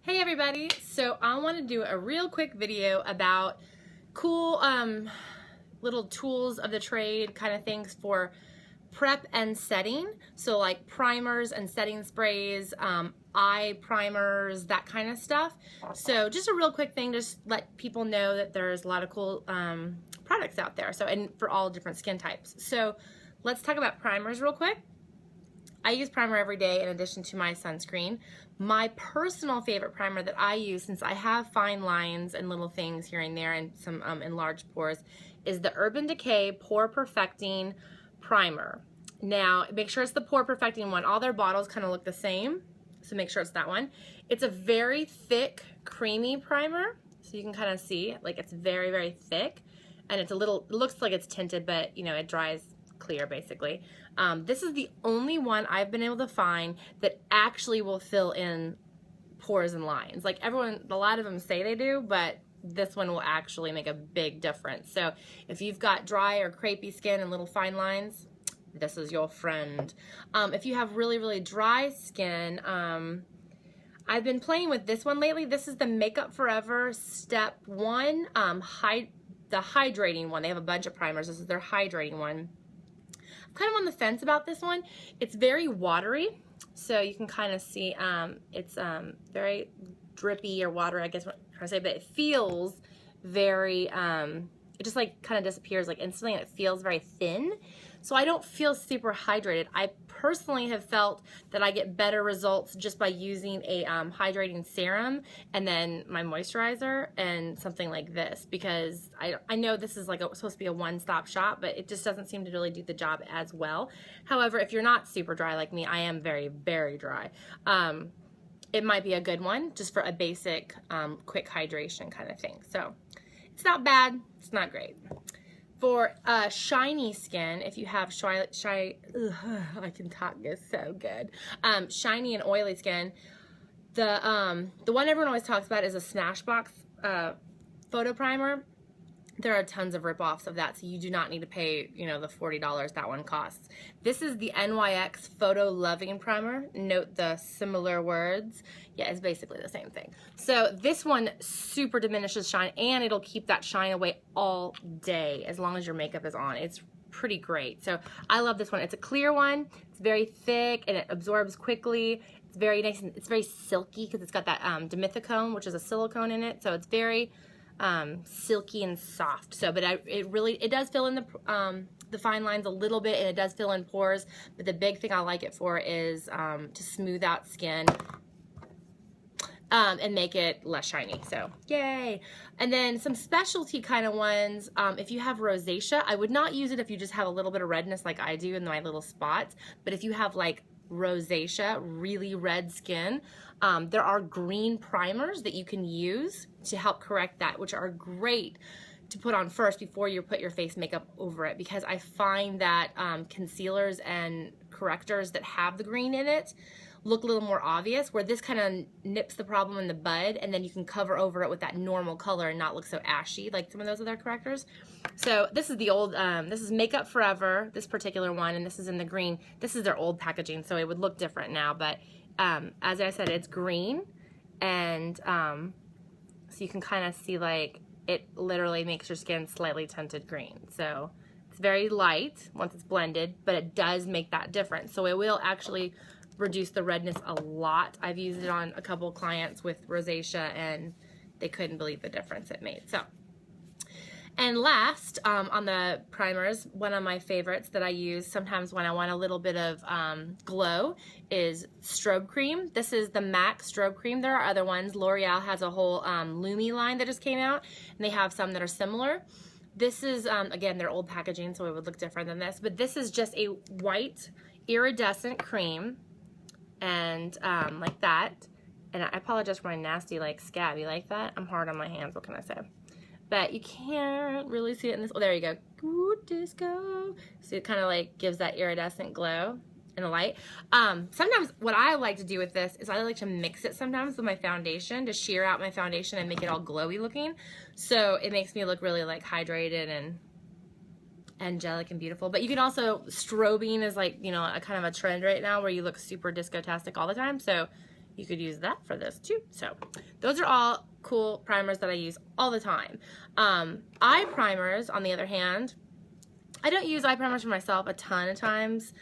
Hey everybody, so I want to do a real quick video about cool little tools of the trade kind of things for prep and setting. So like primers and setting sprays, eye primers, that kind of stuff. So just a real quick thing, just let people know that there's a lot of cool products out there. So, and for all different skin types. So let's talk about primers real quick. I use primer every day in addition to my sunscreen. My personal favorite primer that I use, since I have fine lines and little things here and there and some enlarged pores, is the Urban Decay Pore Perfecting Primer. Now, make sure it's the Pore Perfecting one. All their bottles kind of look the same, so make sure it's that one. It's a very thick, creamy primer, so you can kind of see, like it's very, very thick, and it's a little, it looks like it's tinted, but you know, it dries clear basically. This is the only one I've been able to find that actually will fill in pores and lines. Like everyone, a lot of them say they do, but this one will actually make a big difference. So if you've got dry or crepey skin and little fine lines, this is your friend. If you have really, really dry skin, I've been playing with this one lately. This is the Makeup Forever Step 1, the hydrating one. They have a bunch of primers. This is their hydrating one. Kind of on the fence about this one. It's very watery, so you can kind of see it's very drippy or watery, I guess what I'm trying to say, but it feels very it just like kind of disappears like instantly, and it feels very thin, so I don't feel super hydrated. I personally have felt that I get better results just by using a hydrating serum and then my moisturizer and something like this, because I know this is like supposed to be a one-stop shop, but it just doesn't seem to really do the job as well. However, if you're not super dry like me, I am very, very dry, it might be a good one just for a basic quick hydration kind of thing. So it's not bad, it's not great. For shiny skin, if you have I can talk, it's so good. Shiny and oily skin, the one everyone always talks about is a Smashbox photo primer. There are tons of rip-offs of that, so you do not need to pay, you know, the $40 that one costs. This is the NYX Photo Loving Primer. Note the similar words. Yeah, it's basically the same thing. So this one super diminishes shine, and it'll keep that shine away all day as long as your makeup is on. It's pretty great. So I love this one. It's a clear one. It's very thick, and it absorbs quickly. It's very nice, and it's very silky because it's got that dimethicone, which is a silicone in it. So it's very silky and soft. So, but it does fill in the fine lines a little bit, and it does fill in pores. But the big thing I like it for is to smooth out skin and make it less shiny. So, yay! And then some specialty kind of ones. If you have rosacea, I would not use it if you just have a little bit of redness like I do in my little spots. But if you have like rosacea, really red skin, there are green primers that you can use to help correct that, which are great to put on first before you put your face makeup over it, because I find that concealers and correctors that have the green in it look a little more obvious, where this kind of nips the problem in the bud, and then you can cover over it with that normal color and not look so ashy like some of those other correctors. So this is the old, this is Makeup Forever, this particular one, and this is in the green. This is their old packaging, so it would look different now, but as I said, it's green, and so you can kind of see like it literally makes your skin slightly tinted green. So it's very light once it's blended, but it does make that difference. So it will actually reduce the redness a lot. I've used it on a couple clients with rosacea, and they couldn't believe the difference it made. So, and last, on the primers, one of my favorites that I use sometimes when I want a little bit of glow is Strobe Cream. This is the MAC Strobe Cream. There are other ones. L'Oreal has a whole Lumi line that just came out, and they have some that are similar. This is, again, their old packaging, so it would look different than this, but this is just a white iridescent cream, and like that. And I apologize for my nasty like scab. You like that? I'm hard on my hands, what can I say? But you can't really see it in this. Oh, there you go. Ooh, disco. So it kind of like gives that iridescent glow in the light. Sometimes what I like to do with this is I like to mix it sometimes with my foundation to sheer out my foundation and make it all glowy looking. So it makes me look really like hydrated and angelic and beautiful. But you can also, strobing is like, you know, a kind of a trend right now where you look super disco-tastic all the time. So you could use that for this too. So those are all cool primers that I use all the time. Eye primers, on the other hand, I don't use eye primers for myself a ton of times.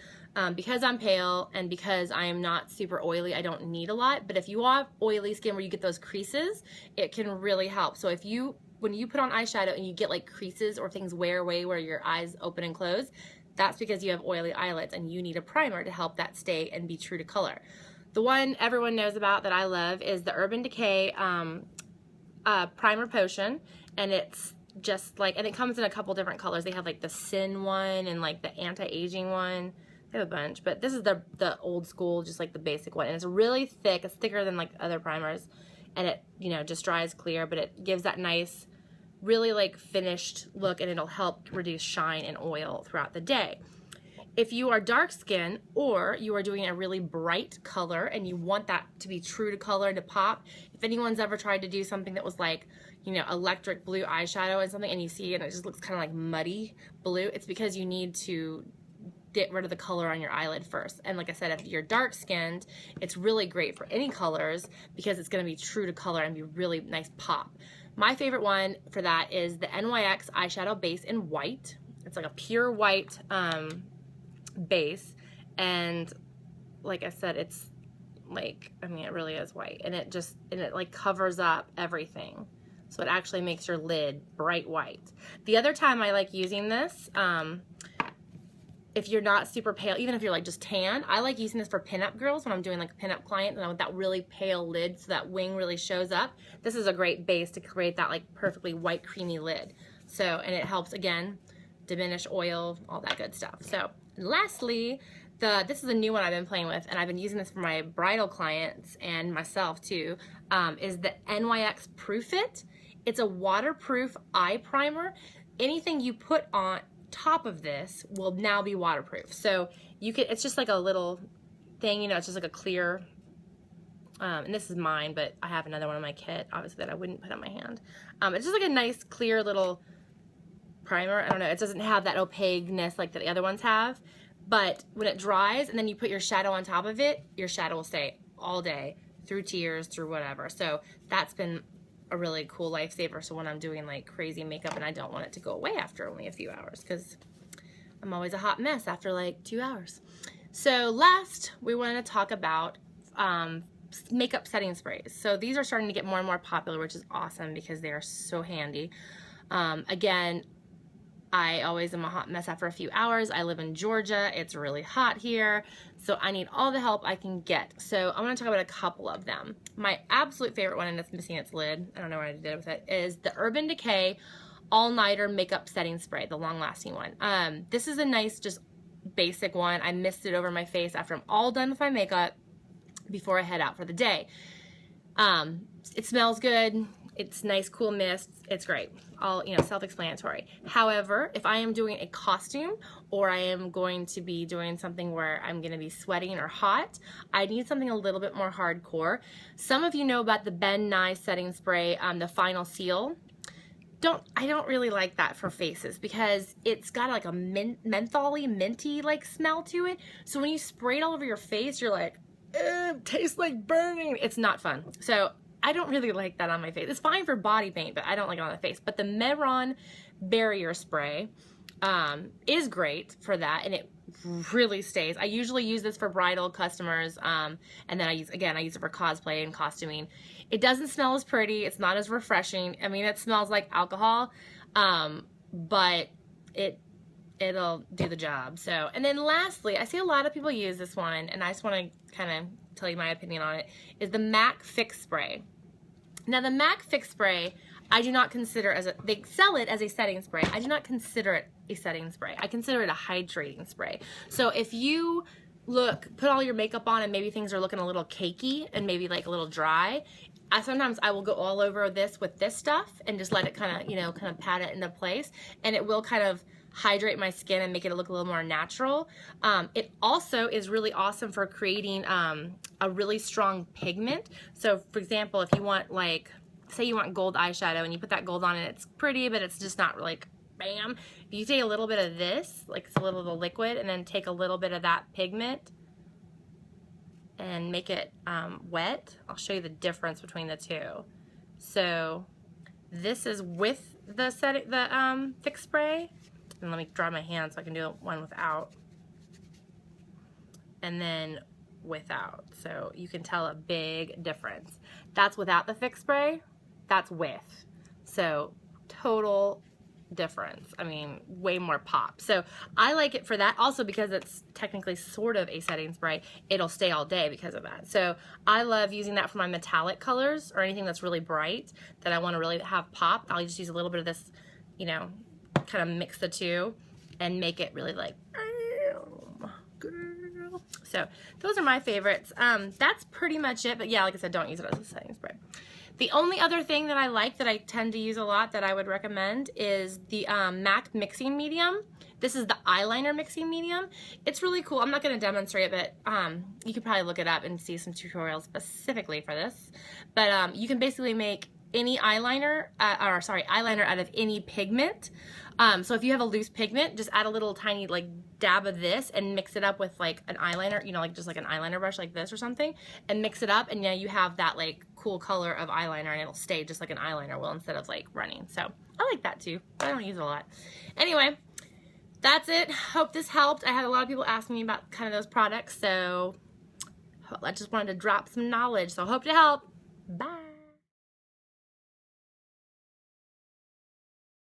Because I'm pale and because I am not super oily, I don't need a lot. But if you have oily skin where you get those creases, it can really help. So when you put on eyeshadow and you get like creases or things wear away where your eyes open and close, that's because you have oily eyelids and you need a primer to help that stay and be true to color. The one everyone knows about that I love is the Urban Decay Primer Potion, and it's just like, and it comes in a couple different colors. They have like the Sin one and like the anti-aging one. They have a bunch, but this is the old school, just like the basic one, and it's really thick. It's thicker than like other primers, and it, you know, just dries clear, but it gives that nice, really like finished look, and it'll help reduce shine and oil throughout the day. If you are dark skin or you are doing a really bright color and you want that to be true to color, to pop, if anyone's ever tried to do something that was like, you know, electric blue eyeshadow and something, and you see it and it just looks kind of like muddy blue, it's because you need to get rid of the color on your eyelid first. And like I said, if you're dark skinned, it's really great for any colors because it's going to be true to color and be really nice pop. My favorite one for that is the NYX eyeshadow base in white. It's like a pure white base, and like I said, it's like, I mean, it really is white, and it like covers up everything, so it actually makes your lid bright white. The other time I like using this, if you're not super pale, even if you're like just tan, I like using this for pinup girls when I'm doing like a pinup client and I want that really pale lid so that wing really shows up. This is a great base to create that like perfectly white creamy lid. So, and it helps again diminish oil, all that good stuff. So lastly, this is a new one I've been playing with, and I've been using this for my bridal clients and myself too, is the NYX Proof It. It's a waterproof eye primer. Anything you put on top of this will now be waterproof. So you can, it's just like a little thing, you know, it's just like a clear, and this is mine, but I have another one in my kit, obviously, that I wouldn't put on my hand. It's just like a nice clear little primer. I don't know, it doesn't have that opaqueness like the other ones have, but when it dries and then you put your shadow on top of it, your shadow will stay all day, through tears, through whatever. So that's been a really cool lifesaver. So when I'm doing like crazy makeup and I don't want it to go away after only a few hours, because I'm always a hot mess after like 2 hours. So last, we wanted to talk about makeup setting sprays. So these are starting to get more and more popular, which is awesome because they are so handy. Again, I always am a hot mess after a few hours. I live in Georgia. It's really hot here, so I need all the help I can get. So I want to talk about a couple of them. My absolute favorite one, and it's missing its lid, I don't know what I did with it, is the Urban Decay All Nighter Makeup Setting Spray, the long-lasting one. This is a nice, just basic one. I mist it over my face after I'm all done with my makeup before I head out for the day. It smells good. It's nice, cool mist. It's great. All, you know, self-explanatory. However, if I am doing a costume or I am going to be doing something where I'm going to be sweating or hot, I need something a little bit more hardcore. Some of you know about the Ben Nye setting spray, the Final Seal. I don't really like that for faces because it's got like a mentholy, minty like smell to it. So when you spray it all over your face, you're like, it tastes like burning. It's not fun. So I don't really like that on my face. It's fine for body paint, but I don't like it on the face. But the Mehron Barrier spray is great for that, and it really stays. I usually use this for bridal customers, and then I use it for cosplay and costuming. It doesn't smell as pretty. It's not as refreshing. I mean, it smells like alcohol, but it'll do the job. So, and then lastly, I see a lot of people use this one, and I just want to kind of tell you my opinion on it, is the MAC Fix Spray. Now the MAC Fix Spray, I do not consider they sell it as a setting spray. I do not consider it a setting spray. I consider it a hydrating spray. So if you put all your makeup on and maybe things are looking a little cakey and maybe like a little dry, sometimes I will go all over this with this stuff and just let it kind of pat it into place, and it will kind of hydrate my skin and make it look a little more natural. It also is really awesome for creating a really strong pigment. So for example, if you want, like, say you want gold eyeshadow and you put that gold on and it's pretty, but it's just not like bam. If you take a little bit of this, like it's a little liquid, and then take a little bit of that pigment and make it wet. I'll show you the difference between the two. So this is with the thick spray, and let me dry my hand so I can do one without, and then without. So you can tell a big difference. That's without the thick spray, that's with. So total difference. I mean, way more pop. So I like it for that, also because it's technically sort of a setting spray. It'll stay all day because of that. So I love using that for my metallic colors or anything that's really bright that I want to really have pop. I'll just use a little bit of this, you know, kind of mix the two and make it really like, girl. So those are my favorites. That's pretty much it. But yeah, like I said, don't use it as a setting spray. The only other thing that I like that I tend to use a lot that I would recommend is the MAC mixing medium. This is the eyeliner mixing medium. It's really cool. I'm not going to demonstrate it, but you could probably look it up and see some tutorials specifically for this. But you can basically make any eyeliner, eyeliner out of any pigment. So if you have a loose pigment, just add a little tiny like dab of this and mix it up with like an eyeliner, you know, like just like an eyeliner brush like this or something, and mix it up, and yeah, you have that like cool color of eyeliner, and it'll stay just like an eyeliner will instead of like running. So I like that too, but I don't use it a lot. Anyway, that's it. Hope this helped. I had a lot of people asking me about kind of those products, so I just wanted to drop some knowledge. So hope to help. Bye.